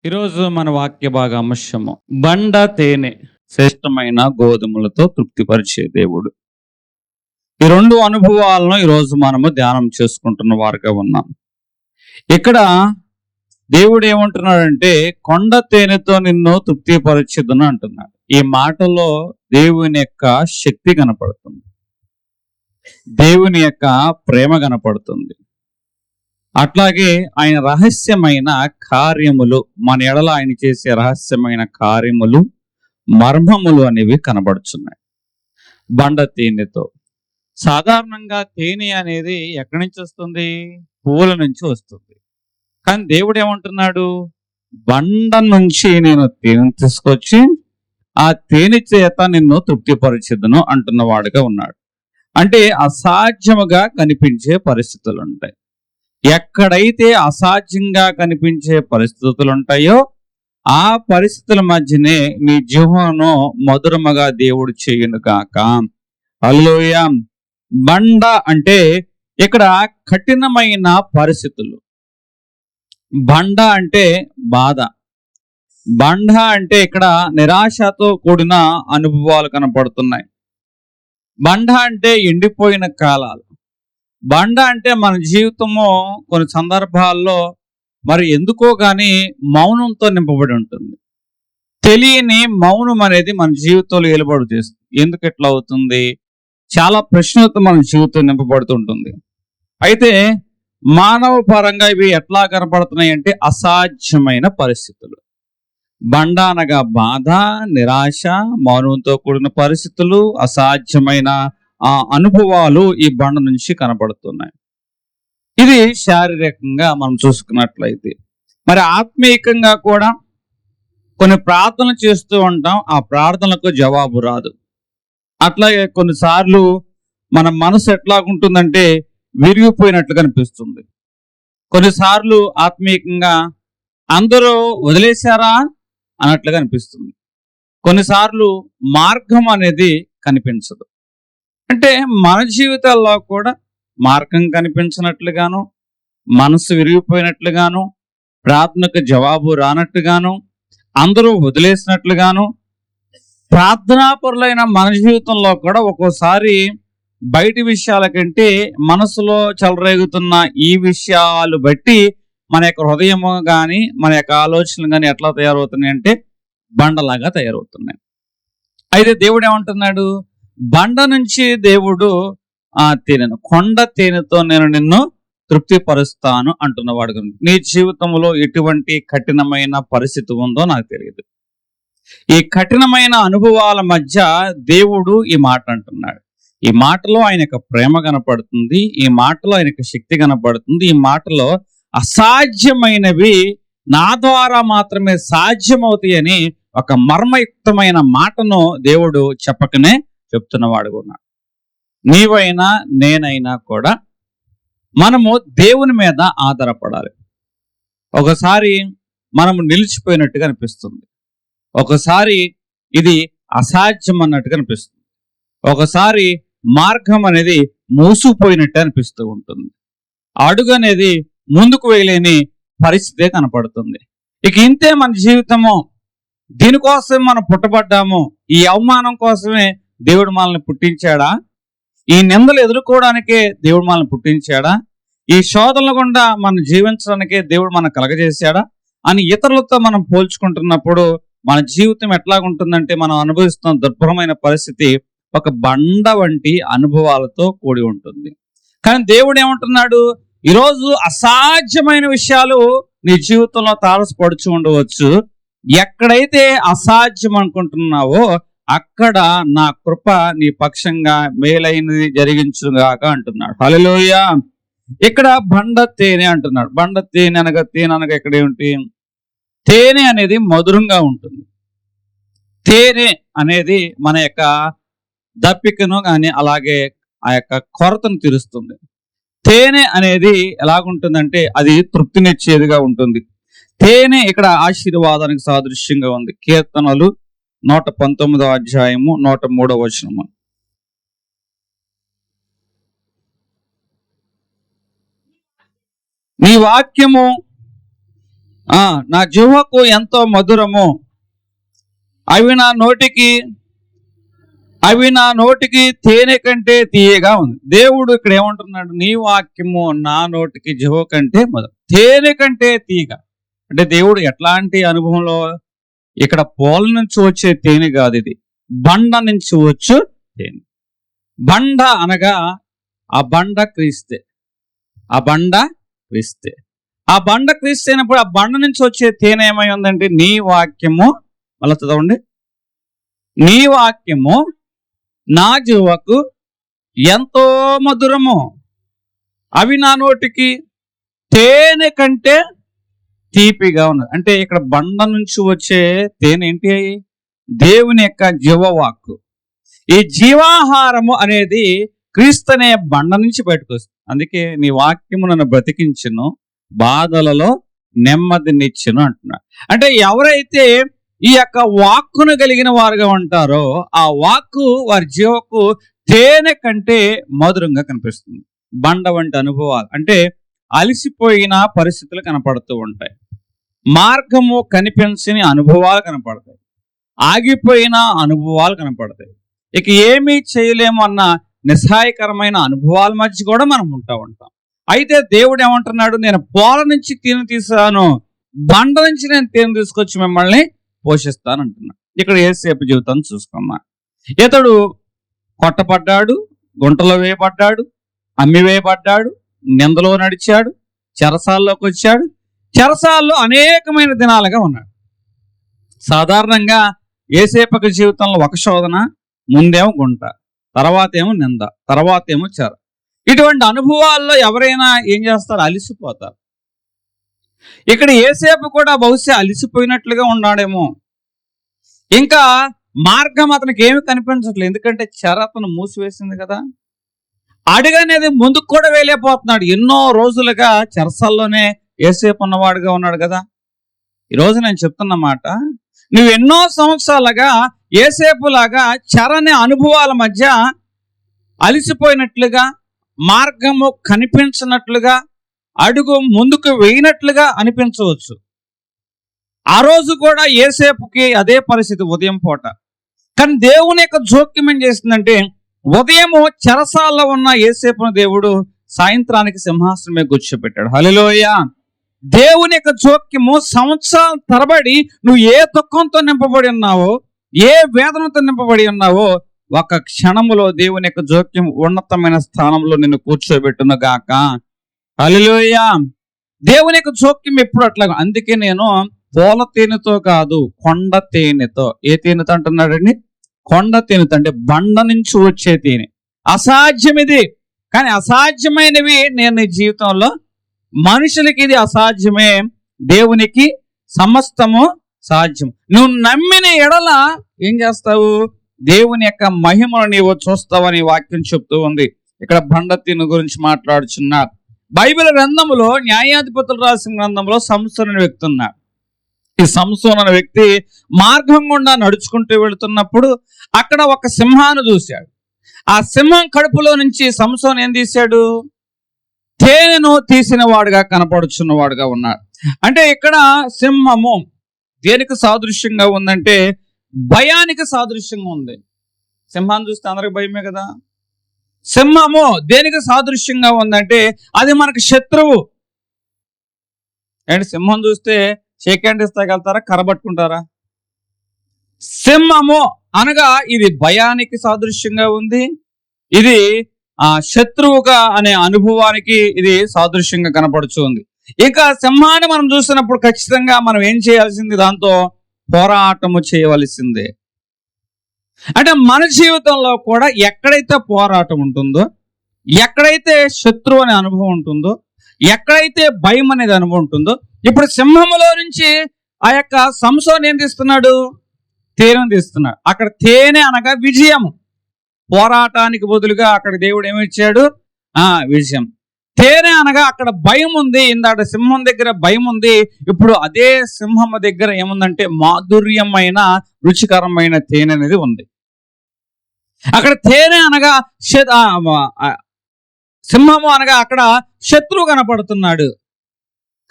ఈరోజు మన వాక్య భాగ అంశము బండ తేనె శ్రేష్టమైన గోధుమలతో తృప్తిపరిచే దేవుడు. ఈ రెండు అనుభవాలను ఈరోజు మనము ధ్యానం చేసుకుంటున్న వారుగా ఉన్నాం. ఇక్కడ దేవుడు ఏమంటున్నాడంటే కొండ తేనెతో నిన్ను తృప్తిపరిచేదును అంటున్నాడు. ఈ మాటలో దేవుని యొక్క శక్తి కనపడుతుంది, దేవుని యొక్క ప్రేమ కనపడుతుంది. అట్లాగే ఆయన రహస్యమైన కార్యములు, మన ఎడల ఆయన చేసే రహస్యమైన కార్యములు, మర్మములు అనేవి కనబడుచున్నాయి బండ తేనెతో. సాధారణంగా తేనె అనేది ఎక్కడి నుంచి వస్తుంది? పువ్వుల నుంచి వస్తుంది. కానీ దేవుడు ఏమంటున్నాడు? బండ నుంచి నేను తేనె తీసుకొచ్చి ఆ తేనె చేత నిన్ను తృప్తిపరిచెదను అంటున్నవాడుగా ఉన్నాడు. అంటే అసాధ్యముగా కనిపించే పరిస్థితులు ఉంటాయి. ఎక్కడైతే అసాధ్యంగా కనిపించే పరిస్థితులు ఉంటాయో ఆ పరిస్థితుల మధ్యనే నీ జీవనం మధురముగా దేవుడు చేయును గాక. హల్లెలూయా. బండ అంటే ఇక్కడ కఠినమైన పరిస్థితులు. బండ అంటే బాధ. బండ అంటే ఇక్కడ నిరాశతో కూడిన అనుభవాలు కనపడుతున్నాయి. బండ అంటే ఎండిపోయిన కాలాలు. బండ అంటే మన జీవితము కొన్ని సందర్భాల్లో మరి ఎందుకో కానీ మౌనంతో నింపబడి ఉంటుంది. తెలియని మౌనం అనేది మన జీవితంలో ఏలుబడి చేస్తుంది. ఎందుకు ఎట్లా అవుతుంది? చాలా ప్రశ్నలతో మన జీవితం నింపబడుతుంటుంది. అయితే మానవ పరంగా ఇవి ఎట్లా కనపడుతున్నాయి అంటే అసాధ్యమైన పరిస్థితులు. బండ అనగా బాధ, నిరాశ, మౌనంతో కూడిన పరిస్థితులు, అసాధ్యమైన అనుభవాలు ఈ బండ నుంచి కనబడుతున్నాయి. ఇది శారీరకంగా మనం చూసుకున్నట్లయితే, మరి ఆత్మీయంగా కూడా కొన్ని ప్రార్థనలు చేస్తూ ఉంటాం, ఆ ప్రార్థనలకు జవాబు రాదు. అట్లాగే కొన్నిసార్లు మన మనసు ఎట్లాగుంటుందంటే విరిగిపోయినట్లు కనిపిస్తుంది. కొన్నిసార్లు ఆత్మీయంగా అందరూ వదిలేశారా అన్నట్లుగా అనిపిస్తుంది. కొన్నిసార్లు మార్గం అనేది కనిపించదు. అంటే మన జీవితాల్లో కూడా మార్గం కనిపించినట్లుగాను, మనసు విరిగిపోయినట్లుగాను, ప్రార్థనకు జవాబు రానట్టుగాను, అందరూ వదిలేసినట్లుగాను, ప్రార్థనాపరులైన మన జీవితంలో కూడా ఒక్కోసారి బయటి విషయాల కంటే మనసులో చెలరేగుతున్న ఈ విషయాలు బట్టి మన యొక్క హృదయము కానీ మన యొక్క ఆలోచనలు కానీ ఎట్లా తయారవుతున్నాయి అంటే బండలాగా తయారవుతున్నాయి. అయితే దేవుడు ఏమంటున్నాడు? బండ నుంచి దేవుడు తేనెను, కొండ తేనెతో నేను నిన్ను తృప్తిపరుస్తాను అంటున్నవాడు. నీ జీవితంలో ఎటువంటి కఠినమైన పరిస్థితి ఉందో నాకు తెలియదు. ఈ కఠినమైన అనుభవాల మధ్య దేవుడు ఈ మాట అంటున్నాడు. ఈ మాటలో ఆయన యొక్క ప్రేమ కనపడుతుంది, ఈ మాటలో ఆయన యొక్క శక్తి కనపడుతుంది, ఈ మాటలో అసాధ్యమైనవి నా ద్వారా మాత్రమే సాధ్యమవుతాయి అని ఒక మర్మయుక్తమైన మాటను దేవుడు చెప్పకనే చెప్తున్నవాడు ఉన్నాడు. నీవైనా నేనైనా కూడా మనము దేవుని మీద ఆధారపడాలి. ఒకసారి మనము నిలిచిపోయినట్టుగా అనిపిస్తుంది, ఒకసారి ఇది అసాధ్యం అన్నట్టుగా అనిపిస్తుంది, ఒకసారి మార్గం అనేది మూసుకుపోయినట్టు అనిపిస్తూ ఉంటుంది, అడుగు అనేది ముందుకు వేయలేని పరిస్థితే కనపడుతుంది. ఇక ఇంతే మన జీవితము. దీనికోసం మనం పుట్టబడ్డాము. ఈ అవమానం కోసమే దేవుడు మనల్ని పుట్టించాడా? ఈ నిందలు ఎదుర్కోవడానికే దేవుడు మనల్ని పుట్టించాడా? ఈ శోధనల గుండా మనం జీవించడానికే దేవుడు మనం కలగజేశాడా అని ఇతరులతో మనం పోల్చుకుంటున్నప్పుడు మన జీవితం ఎట్లాగుంటుందంటే మనం అనుభవిస్తున్న దుర్భరమైన పరిస్థితి ఒక బండ వంటి అనుభవాలతో కూడి ఉంటుంది. కానీ దేవుడు ఏమంటున్నాడు? ఈరోజు అసాధ్యమైన విషయాలు నీ జీవితంలో తారసపడుచు ఉండవచ్చు. ఎక్కడైతే అసాధ్యం అనుకుంటున్నావో అక్కడ నా కృప నీ పక్షంగా మేలైనది జరిగించుగాక అంటున్నాడు. హల్లెలూయా. ఇక్కడ బండ తేనె అంటున్నాడు. బండ తేనె అనగా ఇక్కడ ఏమిటి? తేనె అనేది మధురంగా ఉంటుంది. తేనె అనేది మన యొక్క దప్పికను కానీ అలాగే ఆ యొక్క కొరతను తీరుస్తుంది. తేనె అనేది ఎలాగుంటుందంటే అది తృప్తినిచ్చేదిగా ఉంటుంది. తేనె ఇక్కడ ఆశీర్వాదానికి సాదృశ్యంగా ఉంది. కీర్తనలు 119వ అధ్యాయము 103వ వచనము. నీ వాక్యము నా జిహ్వకు ఎంతో మధురము, అవి నా నోటికి తేనె కంటే తీయగా ఉంది. దేవుడు ఇక్కడ ఏమంటున్నాడు? నీ వాక్యము నా నోటికి జిహ్వ కంటే మధురం, తేనె కంటే తీయగా. అంటే దేవుడు ఎట్లాంటి అనుభవంలో? ఇక్కడ పోల నుంచి వచ్చే తేనె కాదు, ఇది బండ నుంచి వచ్చు తేనె. బండ అనగా ఆ బండ క్రీస్తే, ఆ బండ క్రీస్తే. ఆ బండ క్రీస్తు అయినప్పుడు ఆ బండ నుంచి వచ్చే తేనె ఏమై ఉందంటే నీ వాక్యము. మళ్ళీ చదవండి, నీ వాక్యము నా జిహ్వకు ఎంతో మధురము, అవి నా నోటికి తేనె కంటే తీపిగా ఉన్నది. అంటే ఇక్కడ బండ నుంచి వచ్చే తేనె ఏంటి? దేవుని యొక్క జీవవాక్కు. ఈ జీవాహారము అనేది క్రీస్తు అనే బండ నుంచి బయటకు వస్తుంది. అందుకే నీ వాక్యము నన్ను బ్రతికించును, బాధలలో నెమ్మదినిచ్చును అంటున్నాడు. అంటే ఎవరైతే ఈ యొక్క వాక్కును కలిగిన వారుగా ఉంటారో ఆ వాక్కు వారి జీవకు తేనె కంటే మధురంగా కనిపిస్తుంది. బండ వంటి అనుభవాలు అంటే అలసిపోయిన పరిస్థితులు కనపడుతూ ఉంటాయి, మార్గము కనిపించని అనుభవాలు కనపడతాయి, ఆగిపోయిన అనుభవాలు కనపడతాయి, ఇక ఏమీ చేయలేము అన్న నిస్సహాయకరమైన అనుభవాల మధ్య కూడా మనం ఉంటాం. అయితే దేవుడు ఏమంటున్నాడు? నేను పోల నుంచి తేనె తీసాను, బండ నుంచి నేను తేనె తీసుకొచ్చి మిమ్మల్ని పోషిస్తాను అంటున్నాడు. ఇక్కడ యేసేపు జీవితాన్ని చూసుకున్నా. ఇతడు కొట్టబడ్డాడు, గుంటలో వేయబడ్డాడు, అమ్మి వేయబడ్డాడు, నిందలో నడిచాడు, చెరసాల్లోకి వచ్చాడు, చెరసాల్లో అనేకమైన దినాలుగా ఉన్నాడు. సాధారణంగా యేసేపు జీవితంలో ఒక శోధన, ముందేమో గుంట, తర్వాత ఏమో నింద, తర్వాత ఏమో చెర. ఇటువంటి అనుభవాల్లో ఎవరైనా ఏం చేస్తారు? అలిసిపోతారు. ఇక్కడ యేసేపు కూడా బహుశా అలిసిపోయినట్లుగా ఉన్నాడేమో. ఇంకా మార్గం అతనికి ఏమి కనిపించట్లేదు, ఎందుకంటే చెర అతను మూసివేసింది కదా. అడుగనేది ముందుకు కూడా వేలేకపోతున్నాడు. ఎన్నో రోజులుగా చెరసాల్లోనే యేసేపు ఉన్నవాడుగా ఉన్నాడు కదా. ఈరోజు నేను చెప్తున్న మాట, నువ్వు ఎన్నో సంవత్సరాలుగా యేసేపులాగా చెరనే అనుభవాల మధ్య అలిసిపోయినట్లుగా, మార్గము కనిపించినట్లుగా, అడుగు ముందుకు వేయినట్లుగా అనిపించవచ్చు. ఆ రోజు కూడా యేసేపుకి అదే పరిస్థితి ఉదయం పూట. కానీ దేవుని యొక్క జోక్యం ఏం చేస్తుందంటే ఉదయము చెరసాల్లో ఉన్న యేసేపును దేవుడు సాయంత్రానికి సింహాసనం మీద కూర్చోబెట్టాడు. హల్లెలూయా. దేవుని యొక్క జోక్యము సంవత్సరాల తరబడి నువ్వు ఏ దుఃఖంతో నింపబడి ఉన్నావో, ఏ వేదనతో నింపబడి ఉన్నావో, ఒక క్షణములో దేవుని యొక్క జోక్యం ఉన్నతమైన స్థానంలో నిన్ను కూర్చోబెట్టును గాక. హల్లెలూయా. దేవుని యొక్క జోక్యం ఎప్పుడు అట్లాగా. అందుకే నేను పోల తేనెతో కాదు, కొండ తేనెతో. ఏ తేనెతో అంటున్నాడండి? కొండ తేనెతో, అంటే బండ నుంచి వచ్చే తేనె. అసాధ్యం ఇది, కానీ అసాధ్యమైనవి నేను నీ జీవితంలో, మనుషులకి ఇది అసాధ్యమే, దేవునికి సమస్తము సాధ్యం. నువ్వు నమ్మిన ఎడల ఏం చేస్తావు? దేవుని యొక్క మహిమను నీవు చూస్తావని వాక్యం చెప్తూ ఉంది. ఇక్కడ బండ తేనె గురించి మాట్లాడుచున్నారు. బైబిల్ గ్రంథంలో, న్యాయాధిపతులు రాసిన గ్రంథంలో సంసోను అనే వ్యక్తి ఉన్నాడు. ఈ సంసోను అనే వ్యక్తి మార్గం గుండా నడుచుకుంటూ వెళుతున్నప్పుడు అక్కడ ఒక సింహాన్ని చూశాడు. ఆ సింహం కడుపులో నుంచి సంసోను ఏం తీశాడు? తేనెను తీసిన వాడుగా కనపడుచున్నవాడుగా ఉన్నాడు. అంటే ఇక్కడ సింహము దేనికి సాదృశ్యంగా ఉందంటే భయానికి సాదృశ్యంగా ఉంది. సింహాన్ని చూస్తే అందరికి భయమే కదా. సింహము దేనికి సాదృశ్యంగా ఉందంటే అది మనకు శత్రువు. అండ్ సింహం చూస్తే షేక్ హ్యాండ్ ఇస్తాగలుగుతారా? కరబట్టుకుంటారా? సింహము అనగా ఇది భయానికి సాదృశ్యంగా ఉంది, ఇది శత్రువుగా అనే అనుభవానికి ఇది సాదృశ్యంగా కనపడుతుంది. ఇక సింహాన్ని మనం చూసినప్పుడు ఖచ్చితంగా మనం ఏం చేయాల్సింది? దాంతో పోరాటము చేయవలసిందే. అంటే మన జీవితంలో కూడా ఎక్కడైతే పోరాటం ఉంటుందో, ఎక్కడైతే శత్రువు అనే అనుభవం ఉంటుందో, ఎక్కడైతే భయం అనేది అనుభవం ఉంటుందో, ఇప్పుడు సింహములో నుంచి ఆ యొక్క సంసోను ఏం తీస్తున్నాడు? తేనె తీస్తున్నాడు. అక్కడ తేనె అనగా విజయము. పోరాటానికి బదులుగా అక్కడ దేవుడు ఏమిచ్చాడు? విజయం. తేనె అనగా అక్కడ భయం ఉంది. ఇందాక సింహం దగ్గర భయం ఉంది, ఇప్పుడు అదే సింహం దగ్గర ఏముందంటే మాధుర్యమైన రుచికరమైన తేనె అనేది ఉంది. అక్కడ తేనె అనగా సింహము అనగా అక్కడ శత్రువు కనపడుతున్నాడు.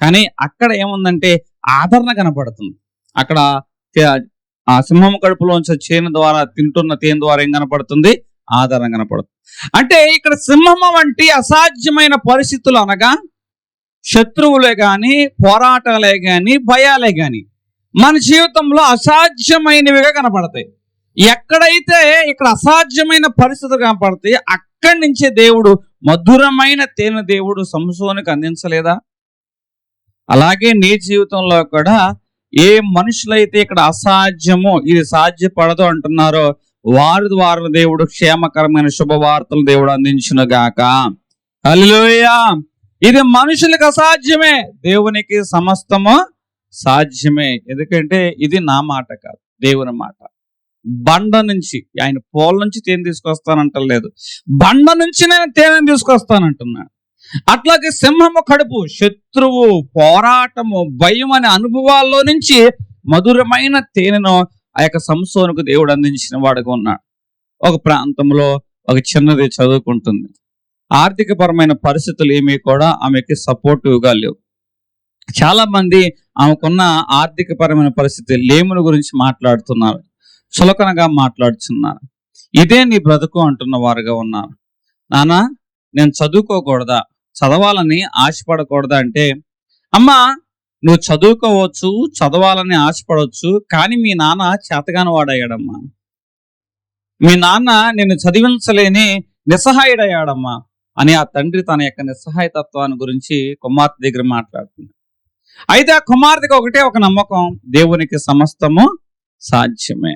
కానీ అక్కడ ఏముందంటే ఆదరణ కనపడుతుంది. అక్కడ ఆ సింహం కడుపులోంచి చేను ద్వారా తింటున్న తేనె ద్వారా ఏం కనపడుతుంది? ఆదరణ కనపడుతుంది. అంటే ఇక్కడ సింహం వంటి అసాధ్యమైన పరిస్థితులు అనగా శత్రువులే గాని, పోరాటాలే గాని, భయాలే గాని మన జీవితంలో అసాధ్యమైనవిగా కనపడతాయి. ఎక్కడైతే ఇక్కడ అసాధ్యమైన పరిస్థితులు కనపడతాయి, అక్కడి నుంచే దేవుడు మధురమైన తేనె దేవుడు సంసోనుకు అందించలేదా? అలాగే నీ జీవితంలో కూడా ఏ మనుషులైతే ఇక్కడ అసాధ్యమో, ఇది సాధ్యపడదు అంటున్నారో వారి ద్వారా దేవుడు క్షేమకరమైన శుభవార్తలు దేవుడు అందించును గాక. హల్లెలూయా. ఇది మనుషులకు అసాధ్యమే, దేవునికి సమస్తము సాధ్యమే. ఎందుకంటే ఇది నా మాట కాదు, దేవుని మాట. బండ నుంచి, ఆయన పోల నుంచి తేనె తీసుకొస్తానంటలేదు, బండ నుంచి నేను తేనె తీసుకొస్తానంటున్నాడు. అట్లాగే సింహము కడుపు, శత్రువు, పోరాటము, భయం అనే అనుభవాల్లో నుంచి మధురమైన తేనెను ఆ యొక్క సంసోనుకు దేవుడు అందించిన వాడుగా ఉన్నాడు. ఒక ప్రాంతంలో ఒక చిన్నది చదువుకుంటుంది. ఆర్థికపరమైన పరిస్థితులు ఏమీ కూడా ఆమెకి సపోర్టివ్గా లేవు. చాలా మంది ఆమెకున్న ఆర్థికపరమైన పరిస్థితి లేముల గురించి మాట్లాడుతున్నారు, చులకనగా మాట్లాడుతున్నారు. ఇదే నీ బ్రతుకు అంటున్న వారుగా ఉన్నారు. నానా నేను చదువుకోకూడదా, చదవాలని ఆశపడకూడదా అంటే, అమ్మా నువ్వు చదువుకోవచ్చు, చదవాలని ఆశపడవచ్చు, కానీ మీ నాన్న చేతగాని వాడయ్యాడమ్మా. మీ నాన్న నిన్ను చదివించలేని నిస్సహాయుడయ్యాడమ్మా అని ఆ తండ్రి తన యొక్క నిస్సహాయతత్వాన్ని గురించి కుమార్తె దగ్గర మాట్లాడుతుంది. అయితే ఆ కుమార్తెకి ఒకటే ఒక నమ్మకం, దేవునికి సమస్తము సాధ్యమే.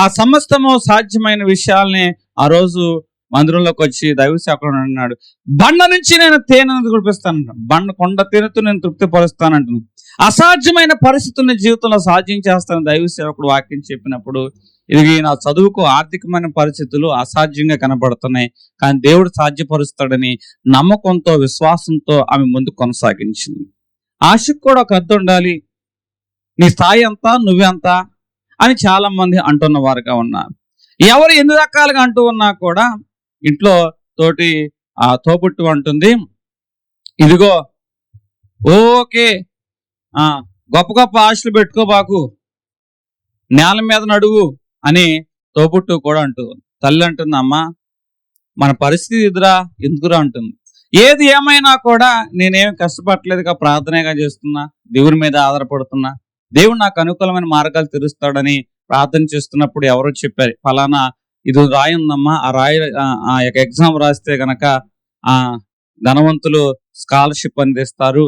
ఆ సమస్తము సాధ్యమైన విషయాల్ని ఆ రోజు మందిరంలోకి వచ్చి దైవ సేవకుడు అన్నాడు, బండ నుంచి నేను తేనెను కురిపిస్తానంటాను, కొండ తేనెతో నేను తృప్తిపరుస్తానంటాను. అసాధ్యమైన పరిస్థితుల్ని జీవితంలో సాధ్యం చేస్తాను దైవ సేవకుడు వాక్యం చెప్పినప్పుడు, ఇది నా చదువుకు ఆర్థికమైన పరిస్థితులు అసాధ్యంగా కనబడుతున్నాయి, కానీ దేవుడు సాధ్యపరుస్తాడని నమ్మకంతో, విశ్వాసంతో ఆమె ముందు కొనసాగించింది. ఆశకు కూడా ఒక అర్థం ఉండాలి. నీ స్థాయి ఎంత, నువ్వెంత అని చాలా మంది అంటున్న వారుగా ఉన్నారు. ఎవరు ఎన్ని రకాలుగా అంటూ ఉన్నా కూడా ఇంట్లో తోటి తోబుట్టు అంటుంది, ఇదిగో ఓకే గొప్ప గొప్ప ఆశలు పెట్టుకోబాకు, నేల మీద నడువు అని తోబుట్టు కూడా అంటుంది. తల్లి అంటుంది, అమ్మా మన పరిస్థితి ఎదురా ఎందుకురా అంటుంది. ఏది ఏమైనా కూడా నేనేం కష్టపడలేదుగా, ప్రార్థనగా చేస్తున్నా, దేవుని మీద ఆధారపడుతున్నా, దేవుడు నాకు అనుకూలమైన మార్గాలు తెరుస్తాడని ప్రార్థన చేస్తున్నప్పుడు ఎవరో చెప్పారు, ఫలానా ఇది రాయి ఉందమ్మా, ఆ రాయి ఆ యొక్క ఎగ్జామ్ రాస్తే గనక ఆ ధనవంతులు స్కాలర్షిప్ అందిస్తారు,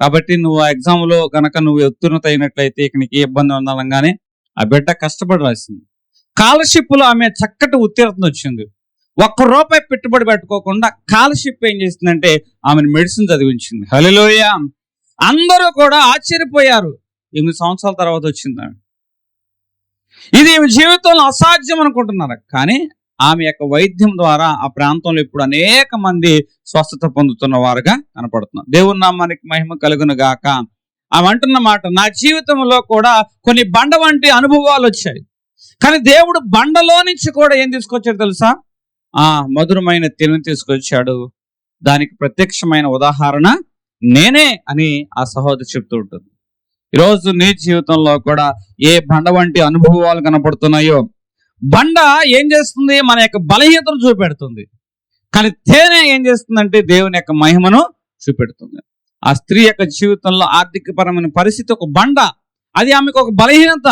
కాబట్టి నువ్వు ఆ ఎగ్జామ్ లో గనక నువ్వు ఉత్తీర్ణత అయినట్లయితే ఇక నీకు ఏ ఇబ్బంది ఉండాలంగానే ఆ బిడ్డ కష్టపడి రాసింది. స్కాలర్షిప్ లో ఆమె చక్కటి ఉత్తీర్ణత వచ్చింది. ₹1 పెట్టుబడి పెట్టుకోకుండా స్కాలర్షిప్ ఏం చేసిందంటే ఆమెను మెడిసిన్ చదివించింది. హల్లెలూయా. అందరూ కూడా ఆశ్చర్యపోయారు, 8 సంవత్సరాల తర్వాత వచ్చింది. ఇది ఈమె జీవితంలో అసాధ్యం అనుకుంటున్నారు, కానీ ఆమె యొక్క వైద్యం ద్వారా ఆ ప్రాంతంలో ఇప్పుడు అనేక మంది స్వస్థత పొందుతున్న వారుగా కనపడుతున్నారు. దేవుని నామానికి మహిమ కలుగును గాక. ఆమె అంటున్న మాట, నా జీవితంలో కూడా కొన్ని బండ వంటి అనుభవాలు వచ్చాయి, కానీ దేవుడు బండలో నుంచి కూడా ఏం తీసుకొచ్చాడు తెలుసా? మధురమైన తేనె తీసుకొచ్చాడు. దానికి ప్రత్యక్షమైన ఉదాహరణ నేనే అని ఆ సహోదరి చెప్తూ ఉంటుంది. ఈరోజు నీ జీవితంలో కూడా ఏ బండ వంటి అనుభవాలు కనపడుతున్నాయో, బండ ఏం చేస్తుంది? మన యొక్క బలహీనతను చూపెడుతుంది, కానీ తేనె ఏం చేస్తుందంటే దేవుని యొక్క మహిమను చూపెడుతుంది. ఆ స్త్రీ యొక్క జీవితంలో ఆర్థికపరమైన పరిస్థితి ఒక బండ, అది ఆమెకు ఒక బలహీనత,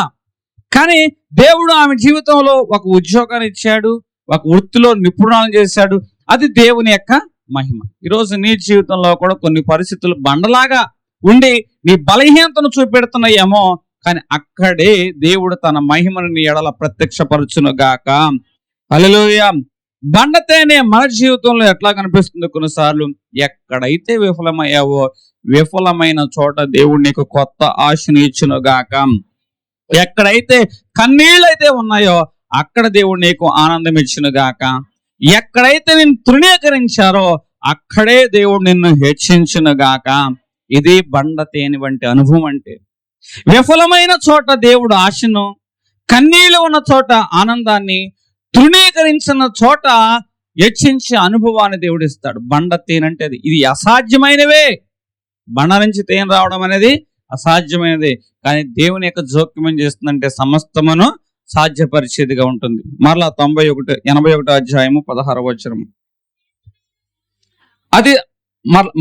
కానీ దేవుడు ఆమె జీవితంలో ఒక ఉద్యోగాన్ని ఇచ్చాడు, ఒక వృత్తిలో నిపుణులను చేశాడు, అది దేవుని యొక్క మహిమ. ఈరోజు నీ జీవితంలో కూడా కొన్ని పరిస్థితులు బండలాగా ఉండి నీ బలహీనతను చూపెడుతున్నాయేమో, కానీ అక్కడే దేవుడు తన మహిమను నీ ఎడల ప్రత్యక్షపరచును గాక. హల్లెలూయా. బండతేనే మన జీవితంలో ఎట్లా కనిపిస్తుంది? కొన్నిసార్లు ఎక్కడైతే విఫలమయ్యావో, విఫలమైన చోట దేవుడు నీకు కొత్త ఆశను ఇచ్చును గాక. ఎక్కడైతే కన్నీళ్ళైతే ఉన్నాయో అక్కడ దేవుడు నీకు ఆనందం ఇచ్చును గాక. ఎక్కడైతే నిన్ను తృణీకరించారో అక్కడే దేవుడు నిన్ను హెచ్చించును గాక. ఇది బండ తేనె వంటి అనుభవం. అంటే విఫలమైన చోట దేవుడు ఆశను, కన్నీళ్ళు ఉన్న చోట ఆనందాన్ని, తృణీకరించిన చోట హెచ్చించే అనుభవాన్ని దేవుడు ఇస్తాడు. బండ తేనె అంటే ఇది అసాధ్యమైనవే. బండ నుంచి తేనె రావడం అనేది అసాధ్యమైనది. కానీ దేవుని యొక్క జోక్యం ఏం చేస్తుందంటే సమస్తమును సాధ్యపరిచేదిగా ఉంటుంది. మరలా 81 అధ్యాయము 16వ వచనం. అది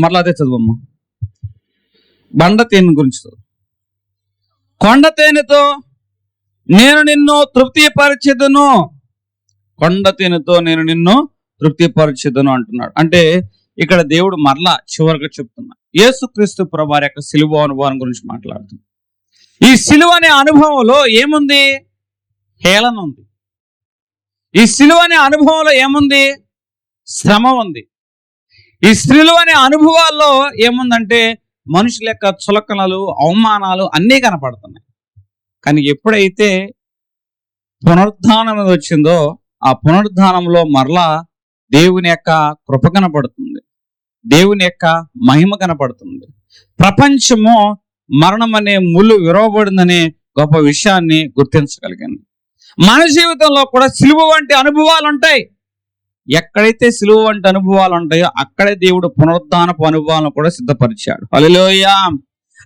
మరలా అదే చదువమ్మా. బండ తేనె గురించి చదువు. కొండ తేనెతో నేను నిన్ను తృప్తిపరిచెదను, కొండ తేనెతో నేను నిన్ను తృప్తిపరిచెదను అంటున్నాడు. అంటే ఇక్కడ దేవుడు మరలా చివరిగా చెప్తున్నా యేసుక్రీస్తు ప్రభువారి యొక్క సిలువ అనుభవం గురించి మాట్లాడుతుంది. ఈ సిలువ అనే అనుభవంలో ఏముంది? హేళన ఉంది. ఈ సిలువ అనే అనుభవంలో ఏముంది? శ్రమ ఉంది. ఈ సిలువ అనే అనుభవాల్లో ఏముందంటే మనుషుల యొక్క చులకనలు, అవమానాలు అన్నీ కనపడుతున్నాయి. కానీ ఎప్పుడైతే పునరుద్ధానం వచ్చిందో ఆ పునరుద్ధానంలో మరలా దేవుని యొక్క కృప కనపడుతుంది, దేవుని యొక్క మహిమ కనపడుతుంది. ప్రపంచము మరణం అనే ముళ్ళు విరవబడిందనే గొప్ప విషయాన్ని గుర్తించగలిగింది. మన జీవితంలో కూడా సిలువ వంటి అనుభవాలు ఉంటాయి. ఎక్కడైతే సిలువ వంటి అనుభవాలు ఉంటాయో అక్కడే దేవుడు పునరుద్ధానపు అనుభవాలను కూడా సిద్ధపరిచాడు. హల్లెలూయా.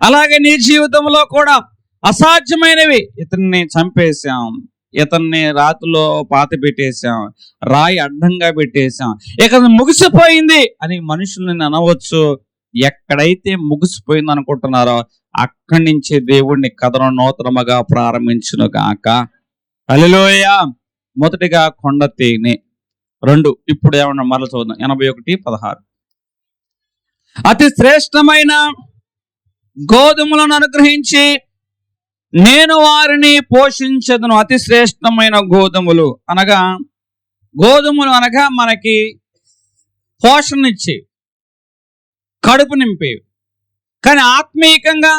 అలాగే నీ జీవితంలో కూడా అసాధ్యమైనవి, ఇతన్ని చంపేశాం, ఇతన్ని రాతిలో పాతి పెట్టేశాం, రాయి అడ్డంగా పెట్టేశాం, ఇక ముగిసిపోయింది అని మనుషుల్ని అనవచ్చు. ఎక్కడైతే ముగిసిపోయింది అనుకుంటున్నారో అక్కడి నుంచి దేవుడిని కథను నూతనముగా ప్రారంభించును గాక. హల్లెలూయా. మొదటిగా కొండ తేనె. 2 ఇప్పుడు ఏమన్నా మరల చూద్దాం. 81:16. అతి శ్రేష్టమైన గోధుమలను అనుగ్రహించి నేను వారిని పోషించదును. అతి శ్రేష్టమైన గోధుమలు అనగా మనకి పోషణ ఇచ్చేవి, కడుపు నింపేవి. కానీ ఆత్మీయంగా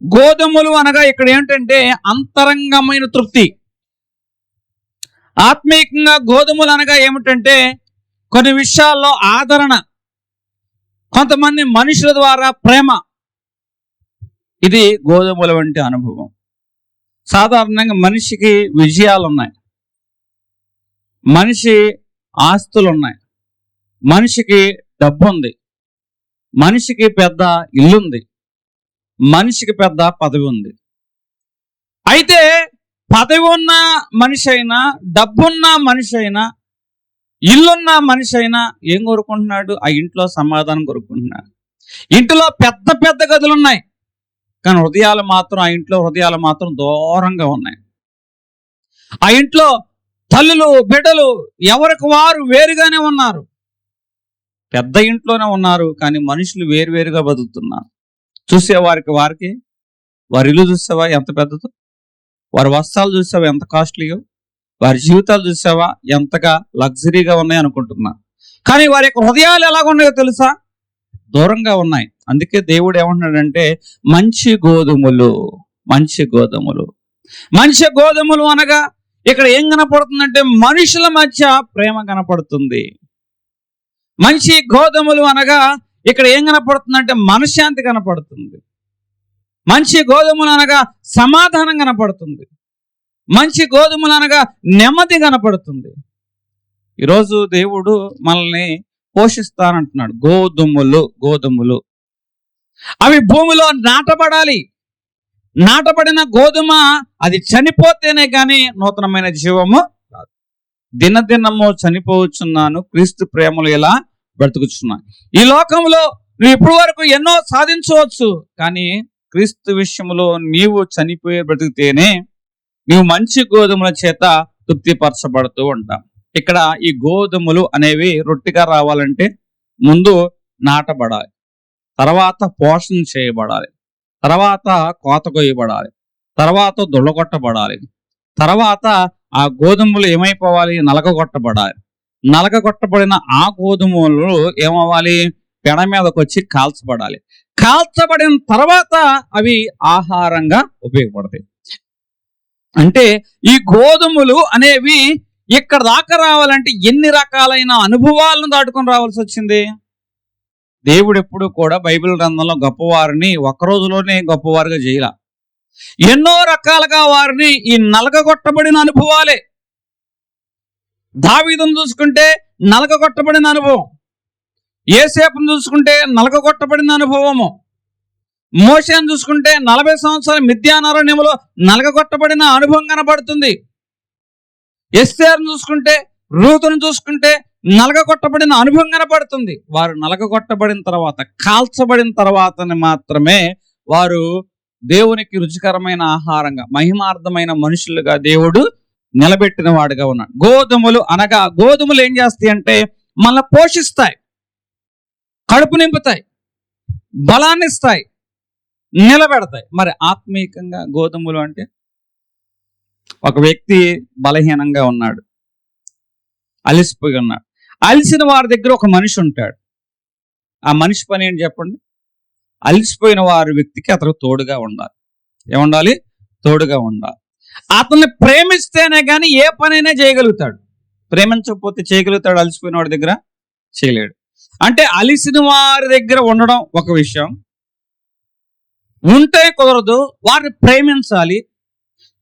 గోధుమలు అనగా ఇక్కడ ఏంటంటే అంతరంగమైన తృప్తి. ఆత్మీయంగా గోధుమలు అనగా ఏమిటంటే కొన్ని విషయాల్లో ఆదరణ, కొంతమంది మనుషుల ద్వారా ప్రేమ. ఇది గోధుమల వంటి అనుభవం. సాధారణంగా మనిషికి విజయాలు ఉన్నాయి, మనిషి ఆస్తులు ఉన్నాయి, మనిషికి డబ్బు ఉంది, మనిషికి పెద్ద ఇల్లుంది, మనిషికి పెద్ద పదవి ఉంది. అయితే పదవి ఉన్న మనిషి అయినా, డబ్బున్న మనిషి అయినా, ఇల్లున్న మనిషి అయినా ఏం కోరుకుంటున్నాడు? ఆ ఇంట్లో సమాధానం కోరుకుంటున్నాడు. ఇంటిలో పెద్ద పెద్ద గదులు ఉన్నాయి, కానీ ఆ ఇంట్లో హృదయాలు మాత్రం దూరంగా ఉన్నాయి. ఆ ఇంట్లో తల్లులు బిడ్డలు ఎవరికి వారు వేరుగానే ఉన్నారు. పెద్ద ఇంట్లోనే ఉన్నారు, కానీ మనుషులు వేరువేరుగా బతుకుతున్నారు. చూసేవారికి వారి ఇల్లు చూసావా ఎంత పెద్దదో, వారి వస్త్రాలు చూసావా ఎంత కాస్ట్లీయో, వారి జీవితాలు చూసావా ఎంతగా లగ్జరీగా ఉన్నాయి అనుకుంటున్నా. కానీ వారి యొక్క హృదయాలు ఎలాగ ఉన్నాయో తెలుసా? దూరంగా ఉన్నాయి. అందుకే దేవుడు ఏమంటున్నాడంటే మంచి గోధుమలు. మంచి గోధుమలు అనగా ఇక్కడ ఏం కనపడుతుందంటే మనుషుల మధ్య ప్రేమ కనపడుతుంది. మంచి గోధుమలు అనగా ఇక్కడ ఏం కనపడుతుందంటే మనశ్శాంతి కనపడుతుంది. మంచి గోధుమలు అనగా సమాధానం కనపడుతుంది. మంచి గోధుమలు అనగా నెమ్మది కనపడుతుంది. ఈరోజు దేవుడు మనల్ని పోషిస్తానంటున్నాడు. గోధుమలు అవి భూమిలో నాటబడాలి. నాటబడిన గోధుమ అది చనిపోతేనే కానీ నూతనమైన జీవము రాదు. దినదినము చనిపోవచ్చున్నాను, క్రీస్తు ప్రేమలు ఇలా బ్రతుకుచున్నాను. ఈ లోకంలో నువ్వు ఇప్పటి వరకు ఎన్నో సాధించవచ్చు, కానీ క్రీస్తు విషయంలో నీవు చనిపోయే బ్రతికితేనే నీవు మంచి గోధుమల చేత తృప్తిపరచబడుతూ ఉంటావు. ఇక్కడ ఈ గోధుమలు అనేవి రొట్టిగా రావాలంటే ముందు నాటబడాలి, తర్వాత పోషణ చేయబడాలి, తర్వాత కోత కొయ్యబడాలి, తర్వాత దుళ్ళగొట్టబడాలి, తర్వాత ఆ గోధుమలు ఏమైపోవాలి? నలగగొట్టబడాలి. నలగగొట్టబడిన ఆ గోధుమలు ఏమవ్వాలి? పెడ మీదకి వచ్చి కాల్చబడాలి. కాల్చబడిన తర్వాత అవి ఆహారంగా ఉపయోగపడతాయి. అంటే ఈ గోధుమలు అనేవి ఇక్కడ దాకా రావాలంటే ఎన్ని రకాలైన అనుభవాలను దాటుకొని రావాల్సి వచ్చింది. దేవుడు ఎప్పుడు కూడా బైబిల్ గ్రంథంలో గొప్పవారిని ఒక రోజులోనే గొప్పవారుగా చేయాల. ఎన్నో రకాలుగా వారిని ఈ నలగగొట్టబడిన అనుభవాలే. దావీదును చూసుకుంటే నలగగొట్టబడిన అనుభవం, యేసేపును చూసుకుంటే నలగగొట్టబడిన అనుభవము, మోషేను చూసుకుంటే 40 సంవత్సరాలు మిద్యానారణ్యంలో నలగగొట్టబడిన అనుభవం కనబడుతుంది. ఎస్తేరును చూసుకుంటే, రూతును చూసుకుంటే నలగగొట్టబడిన అనుభవం కనబడుతుంది. వారు నలగగొట్టబడిన తర్వాత, కాల్చబడిన తర్వాతనే మాత్రమే వారు దేవునికి రుచికరమైన ఆహారంగా, మహిమార్థమైన మనుషులుగా దేవుడు నిలబెట్టిన వాడుగా ఉన్నాడు. గోధుమలు అనగా, గోధుమలు ఏం చేస్తాయి అంటే మనల్ని పోషిస్తాయి, కడుపు నింపుతాయి, బలాన్ని ఇస్తాయి, నిలబెడతాయి. మరి ఆత్మీయంగా గోధుమలు అంటే, ఒక వ్యక్తి బలహీనంగా ఉన్నాడు, అలిసిపోయి ఉన్నాడు. అలిసిన వారి దగ్గర ఒక మనిషి ఉంటాడు. ఆ మనిషి పని ఏంటి చెప్పండి? అలిసిపోయిన వారి వ్యక్తికి అతను తోడుగా ఉండాలి. ఏముండాలి? తోడుగా ఉండాలి. అతన్ని ప్రేమిస్తేనే కానీ ఏ పనైనా చేయగలుగుతాడు. ప్రేమించకపోతే చేయగలుగుతాడు? అలిసిపోయిన వాడి దగ్గర చేయలేడు. అంటే అలిసిన వారి దగ్గర ఉండడం ఒక విషయం, ఉంటే కుదరదు, వారిని ప్రేమించాలి.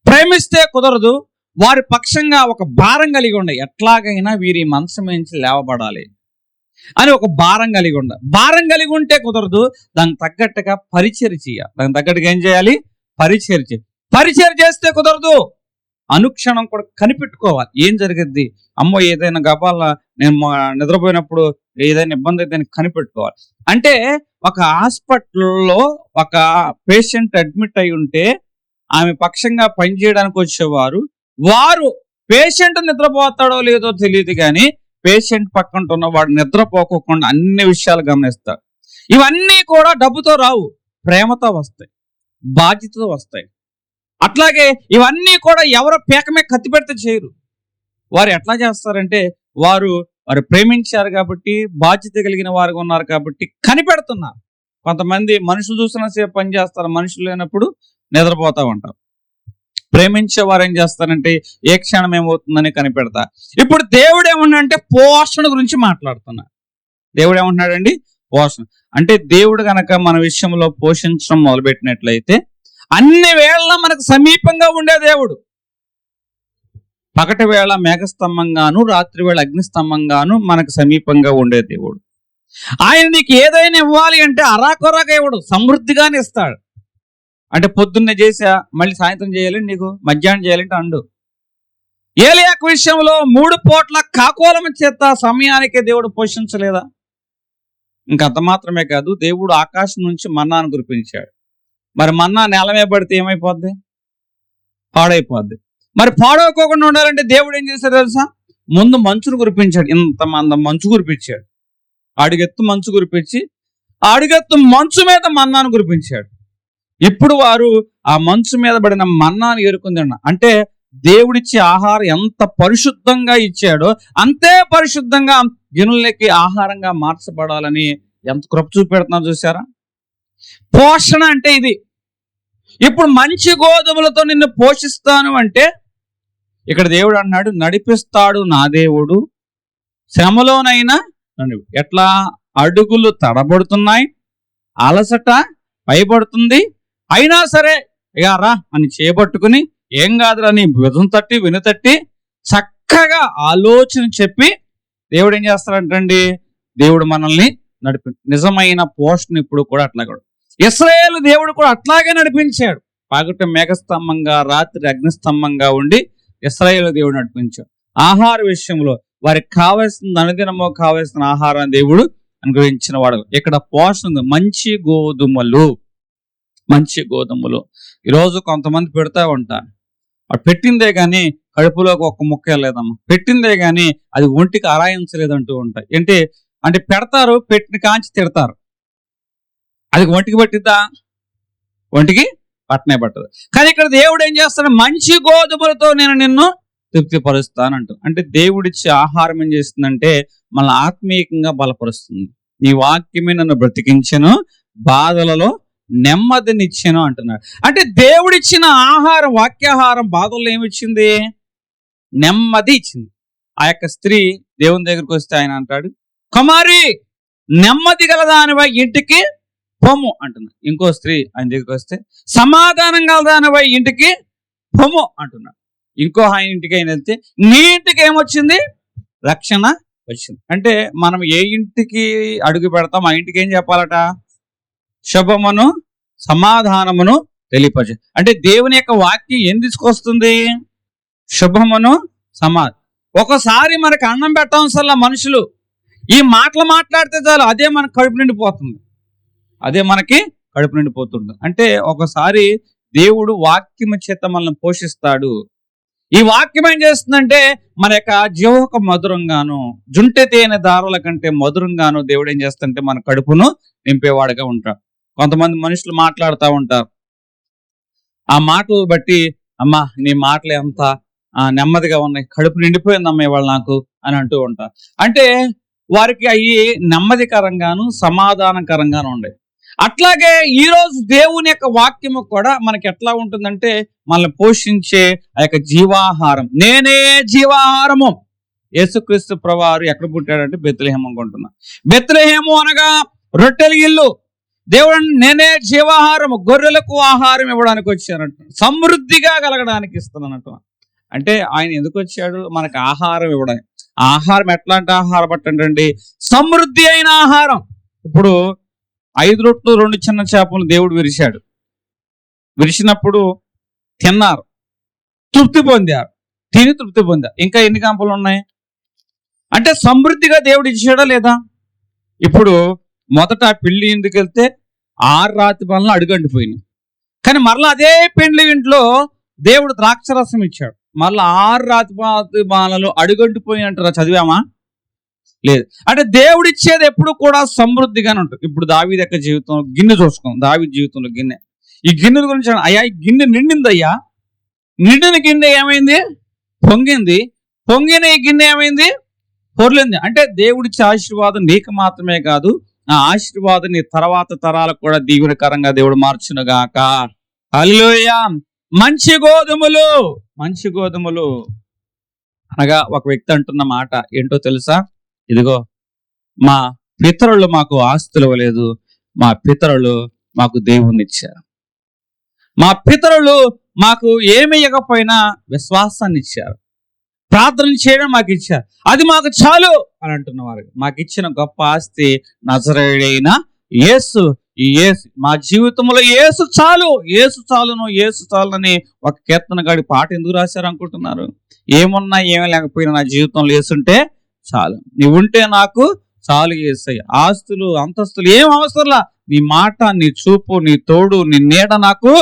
ప్రేమిస్తే కుదరదు, వారి పక్షంగా ఒక భారం కలిగి ఉండాలి. ఎట్లాగైనా వీరి మనసు మించి లేవబడాలి అని ఒక భారం కలిగి ఉండాలి. భారం కలిగి ఉంటే కుదరదు, దానికి తగ్గట్టుగా పరిచర్య చేయాలి. దానికి తగ్గట్టుగా ఏం చేయాలి? పరిచర్య చేయాలి. పరిచర్య చేస్తే కుదరదు, అనుక్షణం కూడా కనిపెట్టుకోవాలి. ఏం జరిగిద్ది, అమ్మో ఏదైనా గబాల నేను నిద్రపోయినప్పుడు ఏదైనా ఇబ్బంది అయితే కనిపెట్టుకోవాలి. అంటే ఒక హాస్పిటల్లో ఒక పేషెంట్ అడ్మిట్ అయి ఉంటే ఆమె పక్షంగా పనిచేయడానికి వచ్చేవారు, వారు పేషెంట్ నిద్రపోతాడో లేదో తెలియదు కానీ పేషెంట్ పక్కన ఉన్న వాడు నిద్రపోకోకుండా అన్ని విషయాలు గమనిస్తాడు. ఇవన్నీ కూడా డబ్బుతో రావు, ప్రేమతో వస్తాయి, బాధ్యతతో వస్తాయి. అట్లాగే ఇవన్నీ కూడా ఎవరో పేకమే కత్తి పెడితే చేయరు. వారు ఎట్లా చేస్తారంటే, వారు ప్రేమించారు కాబట్టి, బాధ్యత కలిగిన వారుగా ఉన్నారు కాబట్టి కనిపెడుతున్నారు. కొంతమంది మనుషులు చూసిన సేపు పని చేస్తారు, మనుషులు లేనప్పుడు నిద్రపోతూ ఉంటారు. ప్రేమించే వారు ఏం చేస్తారంటే ఏ క్షణం ఏమవుతుందని కనిపెడతా. ఇప్పుడు దేవుడు ఏమన్నాడంటే పోషణ గురించి మాట్లాడుతున్నారు. దేవుడు ఏమంటున్నాడండి? పోషణ అంటే దేవుడు కనుక మన విషయంలో పోషించడం మొదలుపెట్టినట్లయితే అన్ని వేళ మనకు సమీపంగా ఉండే దేవుడు. పగటి వేళ మేఘస్తంభంగాను, రాత్రి వేళ అగ్నిస్తంభంగాను మనకు సమీపంగా ఉండే దేవుడు. ఆయన నీకు ఏదైనా ఇవ్వాలి అంటే అరాకొరాగా ఇవ్వడు, సమృద్ధిగానే ఇస్తాడు. అంటే పొద్దున్నే చేసా మళ్ళీ సాయంత్రం చేయాలి, నీకు మధ్యాహ్నం చేయాలంటే అండు. ఏలియాకు విషయంలో 3 పూట్ల కాకోలం చేత సమయానికే దేవుడు పోషించలేదా? ఇంకంత మాత్రమే కాదు, దేవుడు ఆకాశం నుంచి మన్నాను కురిపించాడు. మరి మన్నా నేల మీద పడితే ఏమైపోద్ది? పాడైపోద్ది. మరి పాడైపోకుండా ఉండాలంటే దేవుడు ఏం చేశాడు తెలుసా? ముందు మంచును కురిపించాడు. ఇంతమంది మంచు కురిపించాడు. అడుగెత్తు మంచు కురిపించి అడుగెత్తు మంచు మీద మన్నాను కురిపించాడు. ఇప్పుడు వారు ఆ మంచు మీద పడిన మన్నాను ఏరుకుంది. అంటే దేవుడిచ్చే ఆహారం ఎంత పరిశుద్ధంగా ఇచ్చాడో అంతే పరిశుద్ధంగా జనులకి ఆహారంగా మార్చబడాలని ఎంత కృప చూపెడుతున్నా చూసారా? పోషణ అంటే ఇది. ఇప్పుడు మంచి గోధుమలతో నిన్ను పోషిస్తాను అంటే ఇక్కడ దేవుడు అన్నాడు, నడిపిస్తాడు నా దేవుడు శ్రమలోనైనా. ఎట్లా? అడుగులు తడబడుతున్నాయి, అలసట పైబడుతుంది, అయినా సరే ఇక రా అని చేపట్టుకుని ఏం కాదురా నీ భుజం తట్టి వెనుతట్టి చక్కగా ఆలోచన చెప్పి దేవుడు ఏం చేస్తాడంటండి, దేవుడు మనల్ని నిజమైన పోషణ ఇప్పుడు కూడా అట్లా కూడా ఇశ్రాయేలు దేవుడు కూడా అట్లాగే నడిపించాడు. పగటి మేఘస్తంభంగా, రాత్రి అగ్నిస్తంభంగా ఉండి ఇశ్రాయేలు దేవుడు నడిపించాడు. ఆహార విషయంలో వారికి కావలసిన అనుదినమో కావలసిన ఆహారాన్ని దేవుడు అనుగ్రహించిన వాడు. ఇక్కడ పోషణ మంచి గోధుమలు, మంచి గోధుమలు. ఈరోజు కొంతమంది పెడతా ఉంటారు, అది పెట్టిందే కానీ కడుపులోకి ఒక్క ముక్క వెళ్ళలేదమ్మా, పెట్టిందే కానీ అది ఒంటికి ఆరాయించలేదంటూ ఉంటాయి. అంటే పెడతారు, పెట్టిన కాంచి తిడతారు. అది ఒంటికి పట్టిద్దా? ఒంటికి పట్టనే పట్టదు. కానీ ఇక్కడ దేవుడు ఏం చేస్తాడు? మంచి గోధుమలతో నేను నిన్ను తృప్తిపరుస్తానంటు. అంటే దేవుడిచ్చే ఆహారం ఏం చేస్తుందంటే మనల్ని ఆత్మీయంగా బలపరుస్తుంది. నీ వాక్యమే నన్ను బ్రతికించెను, బాధలలో నెమ్మదినిచ్చాను అంటున్నాడు. అంటే దేవుడిచ్చిన ఆహారం, వాక్యాహారం బాధల్లో ఏమిచ్చింది? నెమ్మది ఇచ్చింది. ఆ యొక్క స్త్రీ దేవుని దగ్గరికి వస్తే ఆయన అంటాడు, కుమారి నెమ్మది గలదానివై ఇంటికి పొమ్ము అంటున్నాడు. ఇంకో స్త్రీ ఆయన దగ్గరికి వస్తే సమాధానం గలదానివై ఇంటికి పొమ్ము అంటున్నాడు. ఇంకో ఆయన ఇంటికి ఆయన వెళ్తే నీ ఇంటికి ఏమొచ్చింది? రక్షణ వచ్చింది. అంటే మనం ఏ ఇంటికి అడుగు పెడతాం ఆ ఇంటికి ఏం చెప్పాలట? శుభమును సమాధానమును తెలియపరచు. అంటే దేవుని యొక్క వాక్యం ఏం తీసుకొస్తుంది? శుభమును ఒకసారి మనకి అన్నం పెట్టవసరలా మనుషులు ఈ మాటలు మాట్లాడితే చాలు అదే మనకు కడుపు నిండిపోతుంది. అంటే ఒకసారి దేవుడు వాక్యము చేత మనల్ని పోషిస్తాడు. ఈ వాక్యం ఏం చేస్తుందంటే మన యొక్క జీవక మధురంగాను జుంటె తేనె దారుల కంటే మధురంగాను దేవుడు ఏం చేస్తుంటే మన కడుపును నింపేవాడుగా ఉంటాడు. కొంతమంది మనుషులు మాట్లాడుతూ ఉంటారు, ఆ మాటలు బట్టి అమ్మా నీ మాటలు ఎంత నెమ్మదిగా ఉన్నాయి, కడుపు నిండిపోయిందమ్మా ఇవాళ నాకు అని అంటూ ఉంటారు. అంటే వారికి అవి నెమ్మదికరంగాను సమాధానకరంగాను ఉండే. అట్లాగే ఈరోజు దేవుని యొక్క వాక్యము కూడా మనకి ఎట్లా ఉంటుందంటే మనల్ని పోషించే ఆ యొక్క జీవాహారం. నేనే జీవాహారము. యేసుక్రీస్తు ప్రభువారు ఎక్కడ పుట్టాడంటే బెత్లెహేము అనుకుంటున్నా. బెత్లెహేము అనగా రొట్టెల ఇల్లు. దేవుడు నేనే జీవాహారము, గొర్రెలకు ఆహారం ఇవ్వడానికి వచ్చానంట, సమృద్ధిగా కలగడానికి ఇస్తున్నానంట. అంటే ఆయన ఎందుకు వచ్చాడు? మనకు ఆహారం ఇవ్వడానికి. ఆహారం ఎట్లాంటి ఆహారం అంటే సమృద్ధి అయిన ఆహారం. ఇప్పుడు 5 రొట్టెలు 2 చిన్న చేపలు దేవుడు విరిచాడు. విరిచినప్పుడు తిన్నారు, తృప్తి పొందారు, తిని తృప్తి పొందారు. ఇంకా ఎన్ని కంపలు ఉన్నాయి అంటే సమృద్ధిగా దేవుడు ఇచ్చాడా లేదా? ఇప్పుడు మొదట పెళ్లి ఇంటికి వెళ్తే 6 రాతి బాణలు అడుగంటిపోయినాయి. కానీ మరలా అదే పెండ్లి ఇంట్లో దేవుడు ద్రాక్షరసం ఇచ్చాడు. మరలా 6 రాతి బాణలు అడుగంటిపోయినట్టు చదివామా? లేదు. అంటే దేవుడు ఇచ్చేది ఎప్పుడు కూడా సమృద్ధిగానే ఉంటుంది. ఇప్పుడు దావీదు యొక్క జీవితంలో గిన్నె చూసుకోం. దావీదు జీవితంలో గిన్నె, ఈ గిన్నెల గురించి అయ్యా ఈ గిన్నె నిండిందయ్యా, నిండిన గిన్నె ఏమైంది? పొంగింది. పొంగిన ఈ గిన్నె ఏమైంది? పొర్లింది. అంటే దేవుడిచ్చే ఆశీర్వాదం నీకు మాత్రమే కాదు, ఆ ఆశీర్వాదం నీ తర్వాత తరాలకు కూడా దీవెనకరంగా దేవుడు మార్చునుగాక. హల్లెలూయా. మంచి గోధుమలు అనగా ఒక వ్యక్తి అంటున్న మాట ఏంటో తెలుసా? ఇదిగో మా పితరులు మాకు ఆస్తులు ఇవ్వలేదు, మా పితరులు మాకు దేవుణ్ణి ఇచ్చారు. మా పితరులు మాకు ఏమి ఇవ్వకపోయినా విశ్వాసాన్ని ఇచ్చారు, ప్రార్థన చేయడం మాకు ఇచ్చారు, అది మాకు చాలు అని అంటున్నవారు. మాకు ఇచ్చిన గొప్ప ఆస్తి నజరేయుడైన యేసు. ఈ యేసు మా జీవితంలో యేసు చాలునని ఒక కీర్తనగాడి పాట ఎందుకు రాశారు అనుకుంటున్నారు? ఏమున్నా ఏమీ లేకపోయినా నా జీవితంలో యేసుంటే చాలు, నీవు ఉంటే నాకు చాలు యేసయ్య. ఆస్తులు అంతస్తులు ఏం అవసరంలా, నీ మాట, నీ చూపు, నీ తోడు, నీ నీడ నాకు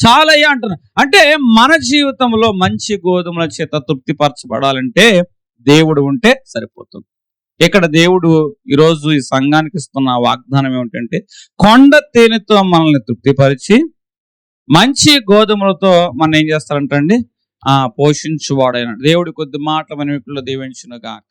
చాలయ్యా అంటున్నా. అంటే మన జీవితంలో మంచి గోధుమల చేత తృప్తిపరచబడాలంటే దేవుడు ఉంటే సరిపోతుంది. ఇక్కడ దేవుడు ఈరోజు ఈ సంఘానికి ఇస్తున్న వాగ్దానం ఏమిటంటే కొండ తేనెతో మనల్ని తృప్తిపరిచి మంచి గోధుమలతో మనం ఏం చేస్తారంటండి పోషించువాడైన దేవుడి కొద్ది మాటల మన వీటిలో దీవించును గాక.